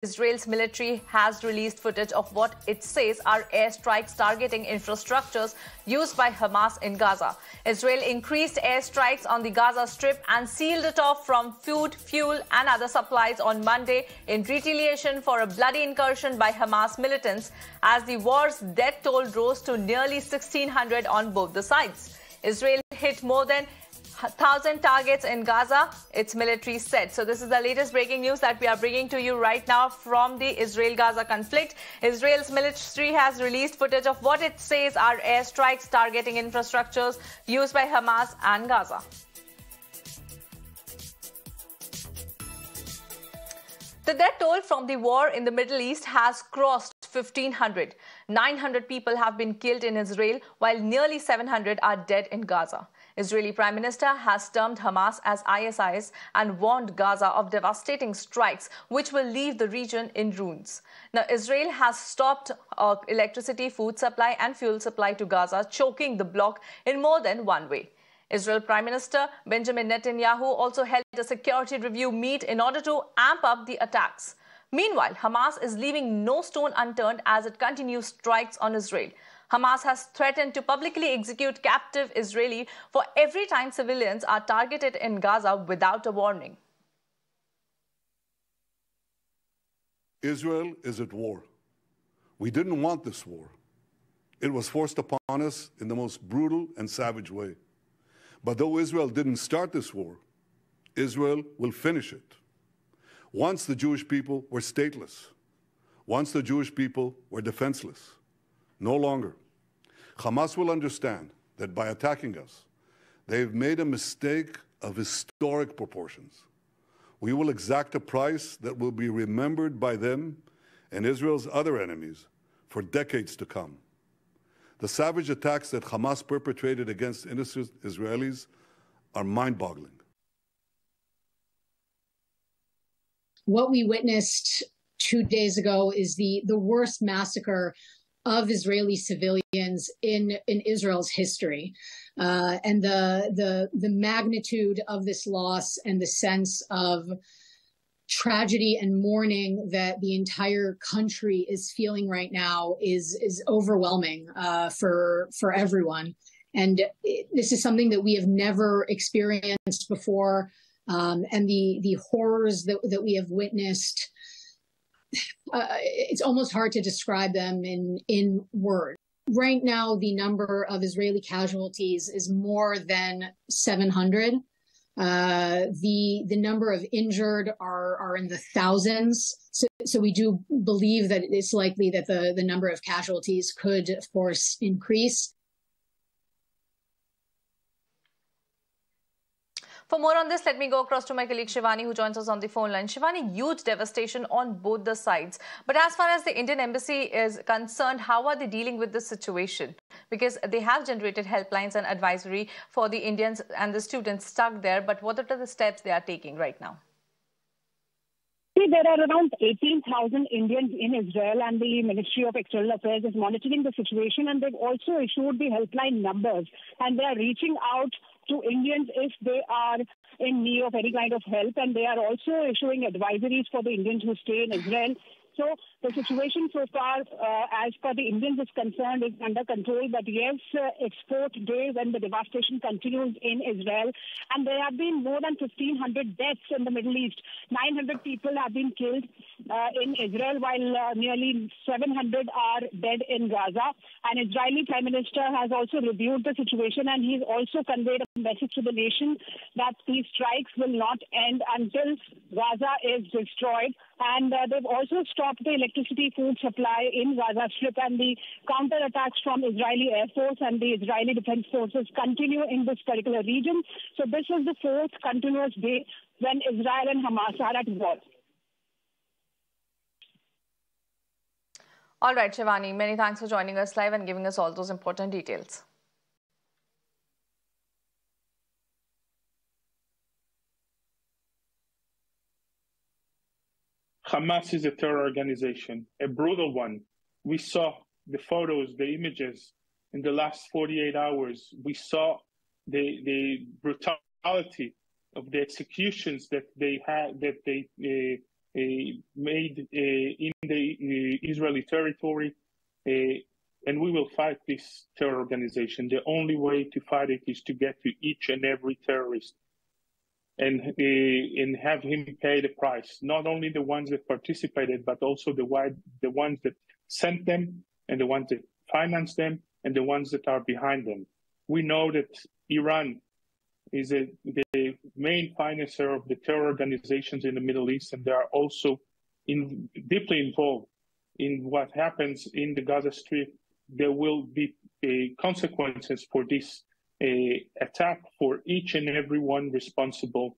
Israel's military has released footage of what it says are airstrikes targeting infrastructures used by Hamas in Gaza. Israel increased airstrikes on the Gaza Strip and sealed it off from food, fuel and other supplies on Monday in retaliation for a bloody incursion by Hamas militants as the war's death toll rose to nearly 1,600 on both the sides. Israel hit more than 1,000 targets in Gaza, its military said. So this is the latest breaking news that we are bringing to you right now from the Israel-Gaza conflict. Israel's military has released footage of what it says are airstrikes targeting infrastructures used by Hamas and Gaza. The death toll from the war in the Middle East has crossed 1,500. 900 people have been killed in Israel, while nearly 700 are dead in Gaza. Israeli Prime Minister has termed Hamas as ISIS and warned Gaza of devastating strikes which will leave the region in ruins. Now, Israel has stopped electricity, food supply and fuel supply to Gaza, choking the bloc in more than one way. Israel Prime Minister Benjamin Netanyahu also held a security review meet in order to amp up the attacks. Meanwhile, Hamas is leaving no stone unturned as it continues strikes on Israel. Hamas has threatened to publicly execute captive Israeli for every time civilians are targeted in Gaza without a warning. Israel is at war. We didn't want this war. It was forced upon us in the most brutal and savage way. But though Israel didn't start this war, Israel will finish it. Once the Jewish people were stateless. Once the Jewish people were defenseless. No longer. Hamas will understand that by attacking us, they've made a mistake of historic proportions. We will exact a price that will be remembered by them and Israel's other enemies for decades to come. The savage attacks that Hamas perpetrated against innocent Israelis are mind-boggling. What we witnessed 2 days ago is the worst massacre of Israeli civilians in Israel's history. And the magnitude of this loss and the sense of tragedy and mourning that the entire country is feeling right now is overwhelming for everyone. And this is something that we have never experienced before. And the horrors that we have witnessed, it's almost hard to describe them in words. Right now, the number of Israeli casualties is more than 700. The number of injured are in the thousands. So we do believe that it's likely that the number of casualties could, of course, increase. For more on this, let me go across to my colleague Shivani, who joins us on the phone line. Shivani, huge devastation on both the sides. But as far as the Indian embassy is concerned, how are they dealing with this situation? Because they have generated helplines and advisory for the Indians and the students stuck there. But what are the steps they are taking right now? There are around 18,000 Indians in Israel, and the Ministry of External Affairs is monitoring the situation, and they've also issued the helpline numbers, and they are reaching out to Indians if they are in need of any kind of help, and they are also issuing advisories for the Indians who stay in Israel. So the situation so far, as per the Indians is concerned, is under control. But yes, it's fourth day when the devastation continues in Israel. And there have been more than 1,500 deaths in the Middle East. 900 people have been killed in Israel, while nearly 700 are dead in Gaza. And Israeli Prime Minister has also reviewed the situation, and he's also conveyed a message to the nation that these strikes will not end until Gaza is destroyed. And they've also stopped the electricity food supply in Gaza Strip, and the counterattacks from Israeli Air Force and the Israeli Defense Forces continue in this particular region. So this is the fourth continuous day when Israel and Hamas are at war. All right, Shivani, many thanks for joining us live and giving us all those important details. Hamas is a terror organization, a brutal one. We saw the photos, the images in the last 48 hours. We saw the brutality of the executions that they had, that they made in the Israeli territory, and we will fight this terror organization. The only way to fight it is to get to each and every terrorist and have him pay the price. Not only the ones that participated, but also the ones that sent them, and the ones that financed them, and the ones that are behind them. We know that Iran is the main financer of the terror organizations in the Middle East, and they are also deeply involved in what happens in the Gaza Strip. There will be consequences for this attack for each and every one responsible